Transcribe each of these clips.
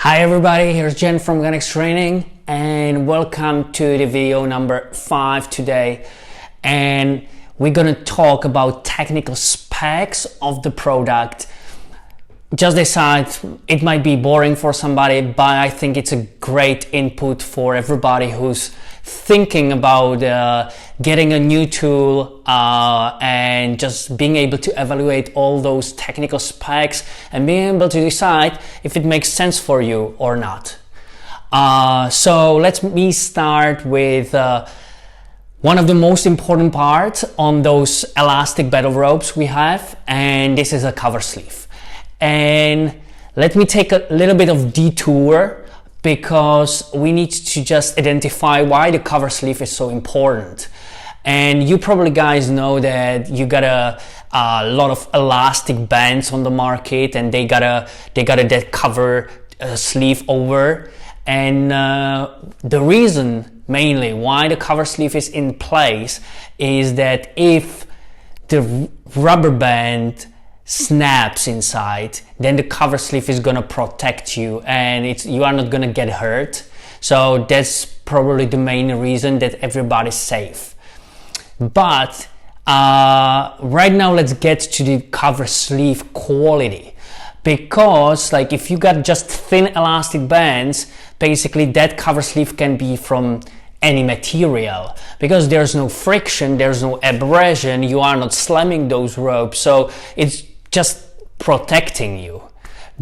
Hi everybody, here's Jen from Ganex Training and welcome to the video number 5 today. And we're gonna talk about technical specs of the product. Just decide, it might be boring for somebody, but I think it's a great input for everybody who's thinking about getting a new tool and just being able to evaluate all those technical specs and being able to decide if it makes sense for you or not. So let me start with one of the most important parts on those elastic battle ropes we have, and this is a cover sleeve. And let me take a little bit of detour because we need to just identify why the cover sleeve is so important. And you probably guys know that you got a lot of elastic bands on the market, and they got that cover sleeve over. And the reason mainly why the cover sleeve is in place is that if the rubber band snaps inside, then the cover sleeve is gonna protect you and you are not gonna get hurt. So that's probably the main reason that everybody's safe. But right now let's get to the cover sleeve quality, because like if you got just thin elastic bands, basically that cover sleeve can be from any material because there's no friction, there's no abrasion, you are not slamming those ropes, so it's just protecting you.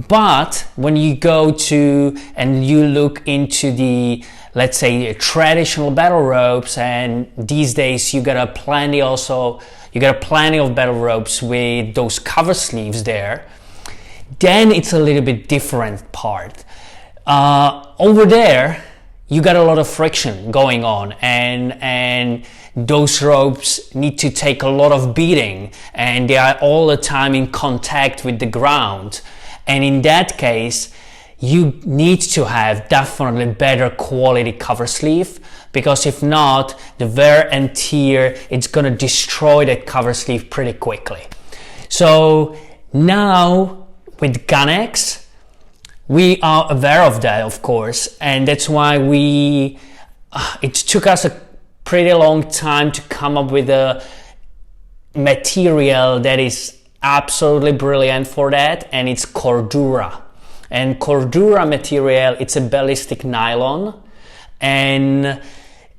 But when you go to and you look into the, let's say, traditional battle ropes, and these days you got a plenty of battle ropes with those cover sleeves there, then it's a little bit different part. Over there you got a lot of friction going on, and those ropes need to take a lot of beating, and they are all the time in contact with the ground. And in that case, you need to have definitely better quality cover sleeve, because if not, the wear and tear, it's gonna destroy that cover sleeve pretty quickly. So now with Ganex, we are aware of that, of course, and that's why it took us a pretty long time to come up with a material that is absolutely brilliant for that, and it's Cordura. And Cordura material, it's a ballistic nylon, and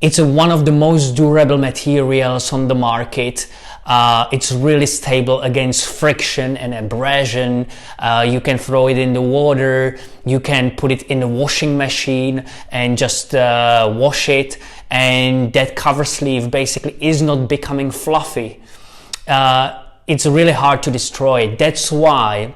it's one of the most durable materials on the market. It's really stable against friction and abrasion. You can throw it in the water, you can put it in the washing machine and just wash it, and that cover sleeve basically is not becoming fluffy. It's really hard to destroy. That's why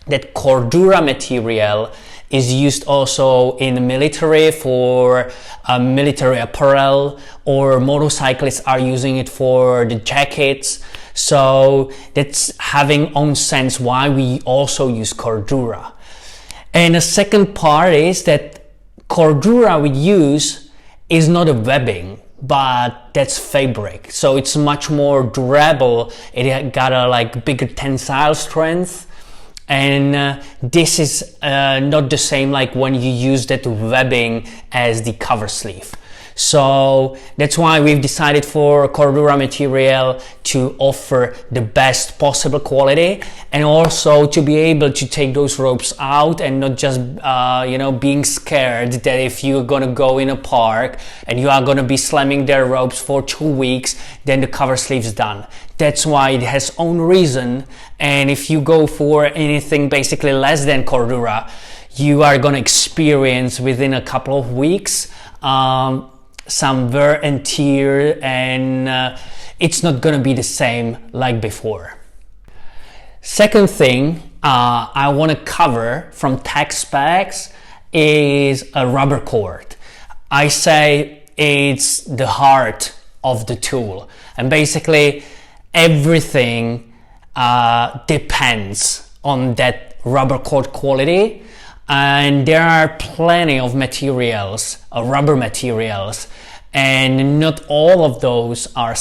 that Cordura material is used also in the military for military apparel, or motorcyclists are using it for the jackets. So that's having own sense why we also use Cordura. And the second part is that Cordura we use is not a webbing, but that's fabric, so it's much more durable. It got a bigger tensile strength, and this is not the same like when you use that webbing as the cover sleeve. So that's why we've decided for Cordura material to offer the best possible quality, and also to be able to take those ropes out and not just being scared that if you're gonna go in a park and you are gonna be slamming their ropes for 2 weeks, then the cover sleeve's done. That's why it has own reason, and if you go for anything basically less than Cordura, you are gonna experience within a couple of weeks some wear and tear, and it's not gonna be the same like before. Second thing I want to cover from tech specs is a rubber cord. I say it's the heart of the tool, and basically everything depends on that rubber cord quality. And there are plenty of materials, rubber materials, and not all of those are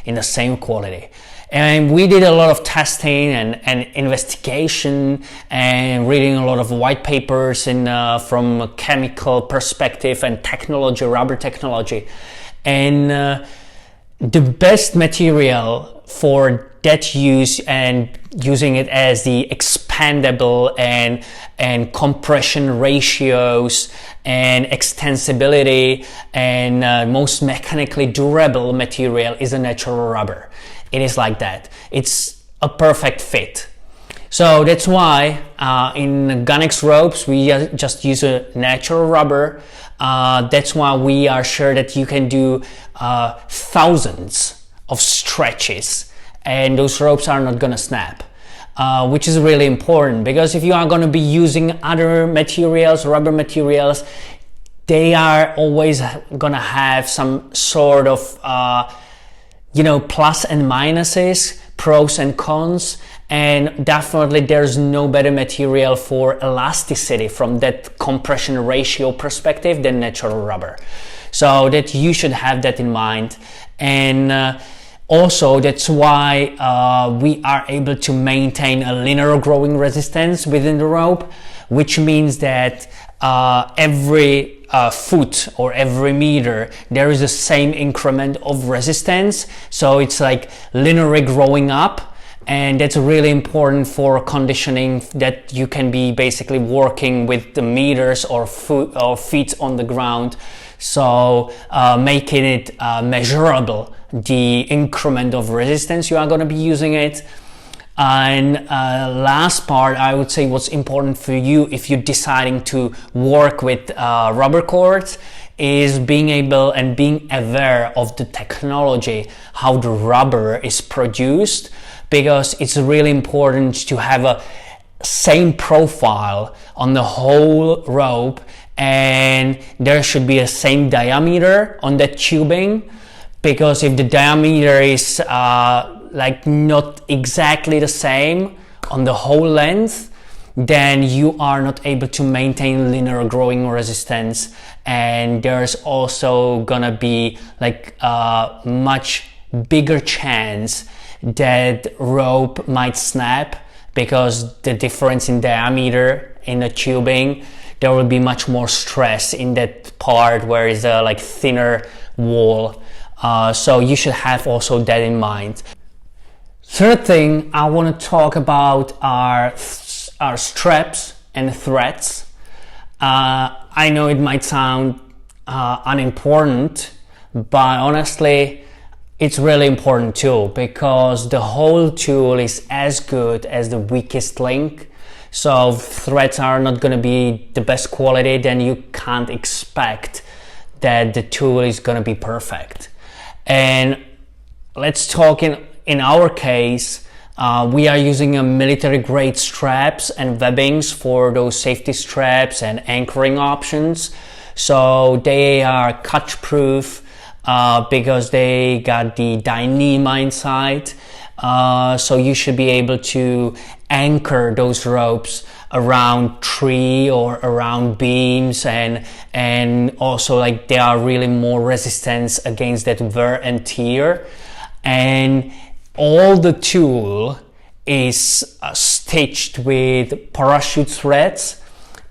in the same quality. And we did a lot of testing and investigation and reading a lot of white papers from a chemical perspective and technology, rubber technology. And the best material for that use and using it as the expandable and compression ratios and extensibility and most mechanically durable material is a natural rubber. It is like that. It's a perfect fit. So that's why in Gunnex ropes we just use a natural rubber. That's why we are sure that you can do thousands of stretches and those ropes are not gonna snap. Which is really important, because if you are going to be using other materials, rubber materials, they are always going to have some sort of plus and minuses, pros and cons, and definitely there's no better material for elasticity from that compression ratio perspective than natural rubber. So that you should have that in mind. And also, that's why we are able to maintain a linear growing resistance within the rope, which means that every foot or every meter, there is the same increment of resistance. So it's like linearly growing up. And that's really important for conditioning, that you can be basically working with the meters or feet on the ground. So making it measurable, the increment of resistance you are going to be using it. And last part, I would say what's important for you if you're deciding to work with rubber cords is being able and being aware of the technology, how the rubber is produced, because it's really important to have a same profile on the whole rope, and there should be a same diameter on that tubing. Because if the diameter is not exactly the same on the whole length, then you are not able to maintain linear growing resistance, and there's also gonna be a much bigger chance that rope might snap, because the difference in diameter in the tubing, there will be much more stress in that part where it's a thinner wall. So you should have also that in mind. Third thing I want to talk about are straps and threads. I know it might sound unimportant, but honestly it's really important too, because the whole tool is as good as the weakest link. So if threads are not going to be the best quality, then you can't expect that the tool is going to be perfect. And let's talk in our case, we are using a military grade straps and webbings for those safety straps and anchoring options. So they are cut proof because they got the Dyneema inside. So you should be able to anchor those ropes around tree or around beams, and also they are really more resistant against that wear and tear. And all the tool is stitched with parachute threads,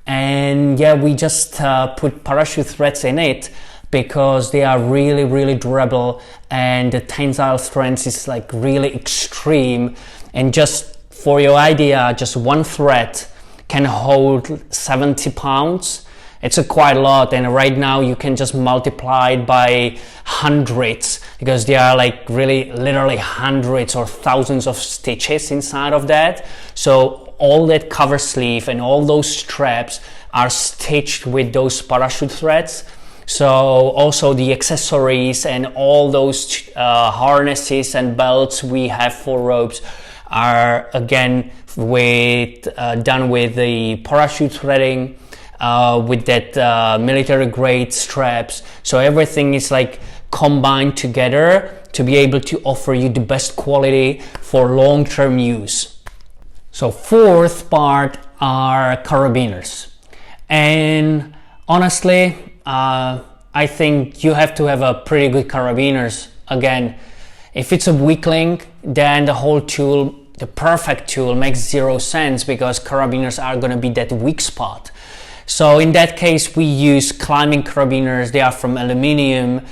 and yeah, we just put parachute threads in it because they are really durable, and the tensile strength is really extreme. And just for your idea, just one thread can hold 70 pounds. It's quite a lot, and right now you can just multiply it by hundreds, because there are really literally hundreds or thousands of stitches inside of that. So all that cover sleeve and all those straps are stitched with those parachute threads. So also the accessories and all those harnesses and belts we have for ropes are again done with the parachute threading, with that military grade straps. So everything is combined together to be able to offer you the best quality for long-term use. So fourth part are carabiners, and honestly I think you have to have a pretty good carabiners. Again, If it's a weak link, then the whole tool, the perfect tool, makes zero sense, because carabiners are going to be that weak spot. So in that case, we use climbing carabiners. They are from aluminium.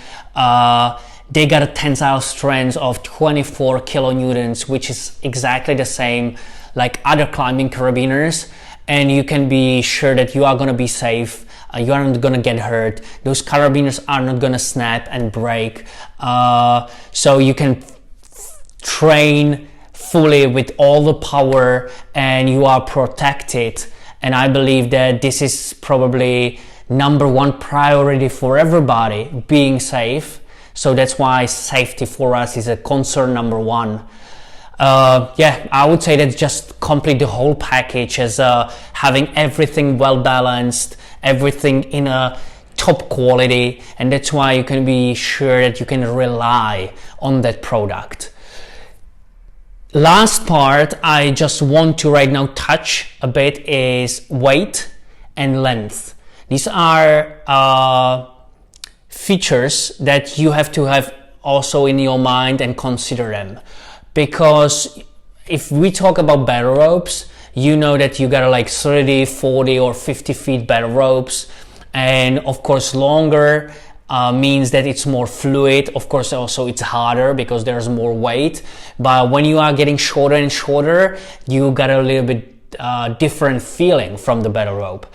They got a tensile strength of 24 kilonewtons, which is exactly the same like other climbing carabiners, and you can be sure that you are going to be safe. You are not going to get hurt. Those carabiners are not going to snap and break. So you can train fully with all the power, and you are protected. And I believe that this is probably number one priority for everybody, being safe. So that's why safety for us is a concern number one. Yeah, I would say that just complete the whole package as having everything well balanced, everything in a top quality, and that's why you can be sure that you can rely on that product. Last part I just want to right now touch a bit is weight and length. These are features that you have to have also in your mind and consider them, because if we talk about battle ropes, you know that you got like 30, 40 or 50 feet battle ropes, and of course longer means that it's more fluid. Of course also it's harder because there's more weight, but when you are getting shorter and shorter, you got a little bit different feeling from the battle rope.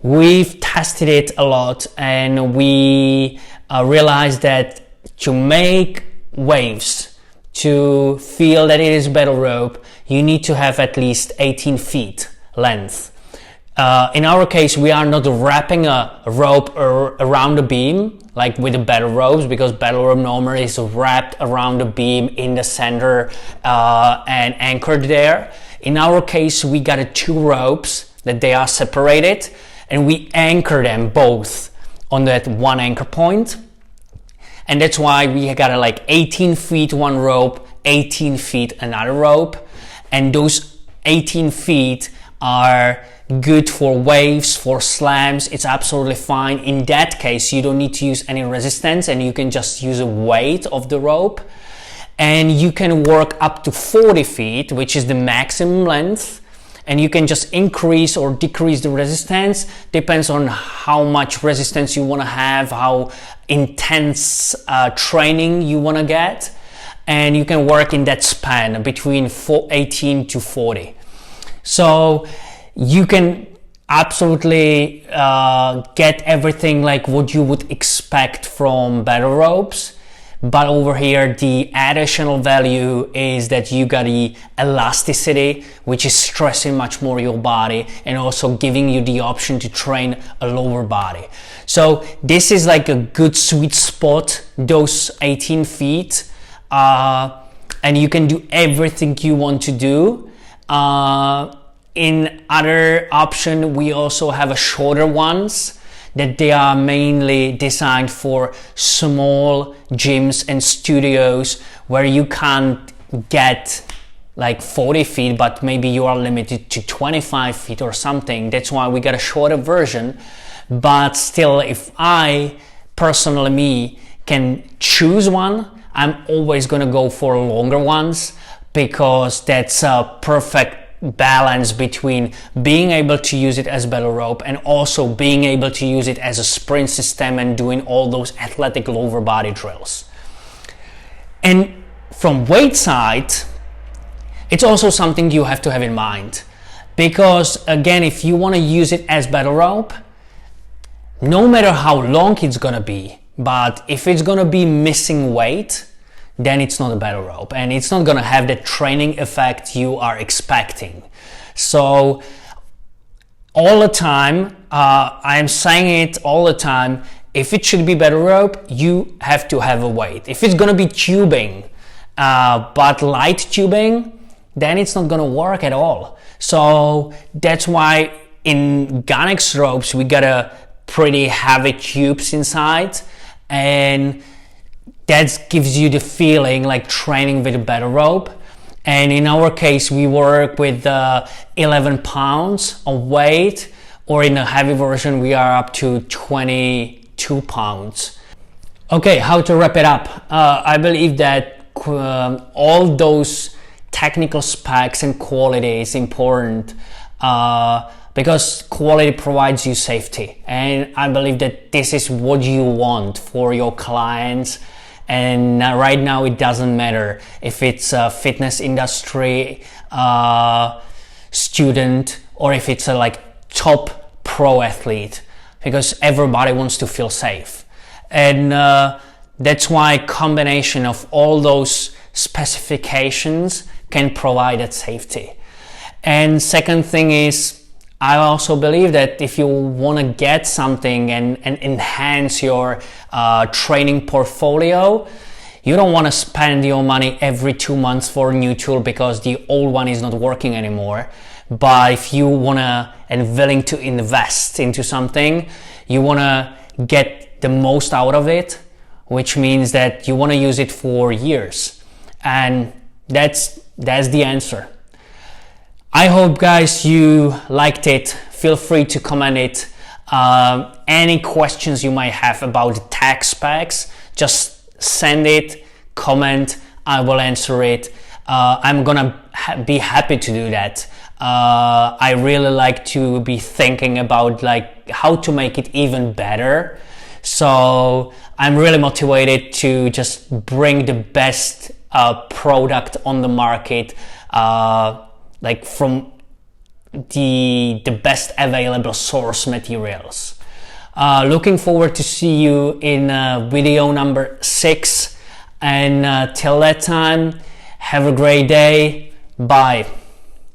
We've tested it a lot, and we realized that to make waves, to feel that it is battle rope, you need to have at least 18 feet length. In our case, we are not wrapping a rope around the beam like with the battle ropes, because battle rope normally is wrapped around the beam in the center and anchored there. In our case, we got two ropes that they are separated, and we anchor them both on that one anchor point. And that's why we got like 18 feet one rope, 18 feet another rope, and those 18 feet are good for waves, for slams. It's absolutely fine. In that case, you don't need to use any resistance, and you can just use a weight of the rope, and you can work up to 40 feet, which is the maximum length, and you can just increase or decrease the resistance. Depends on how much resistance you want to have, how intense training you want to get, and you can work in that span between 18 to 40. So you can absolutely get everything like what you would expect from battle ropes, but over here the additional value is that you got the elasticity, which is stressing much more your body and also giving you the option to train a lower body. So this is like a good sweet spot, those 18 feet, and you can do everything you want to do. In other option, we also have a shorter ones that they are mainly designed for small gyms and studios where you can't get like 40 feet, but maybe you are limited to 25 feet or something. That's why we got a shorter version. But still, if I personally can choose one, I'm always gonna go for longer ones, because that's a perfect balance between being able to use it as battle rope and also being able to use it as a sprint system and doing all those athletic lower body drills. And from weight side, it's also something you have to have in mind, because again, if you want to use it as battle rope, no matter how long it's gonna be, but if it's gonna be missing weight, then it's not a battle rope, and it's not gonna have the training effect you are expecting. So all the time, I am saying it all the time, if it should be battle rope, you have to have a weight. If it's gonna be tubing, but light tubing, then it's not gonna work at all. So that's why in Ganex ropes, we got a pretty heavy tubes inside, and that gives you the feeling like training with a battle rope. And in our case, we work with 11 pounds of weight, or in a heavy version, we are up to 22 pounds. Okay, how to wrap it up? I believe that all those technical specs and quality is important, because quality provides you safety, and I believe that this is what you want for your clients. And right now it doesn't matter if it's a fitness industry student or if it's a top pro athlete, because everybody wants to feel safe. And that's why a combination of all those specifications can provide that safety. And second thing is, I also believe that if you want to get something and enhance your training portfolio, you don't want to spend your money every 2 months for a new tool because the old one is not working anymore. But if you want to and willing to invest into something, you want to get the most out of it, which means that you want to use it for years. And that's the answer. I hope, guys, you liked it. Feel free to comment it. Any questions you might have about the tech specs, just send it, comment, I will answer it. I'm gonna be happy to do that. I really like to be thinking about how to make it even better. So I'm really motivated to just bring the best product on the market, from the best available source materials. Looking forward to see you in video number 6, and till that time, have a great day. Bye.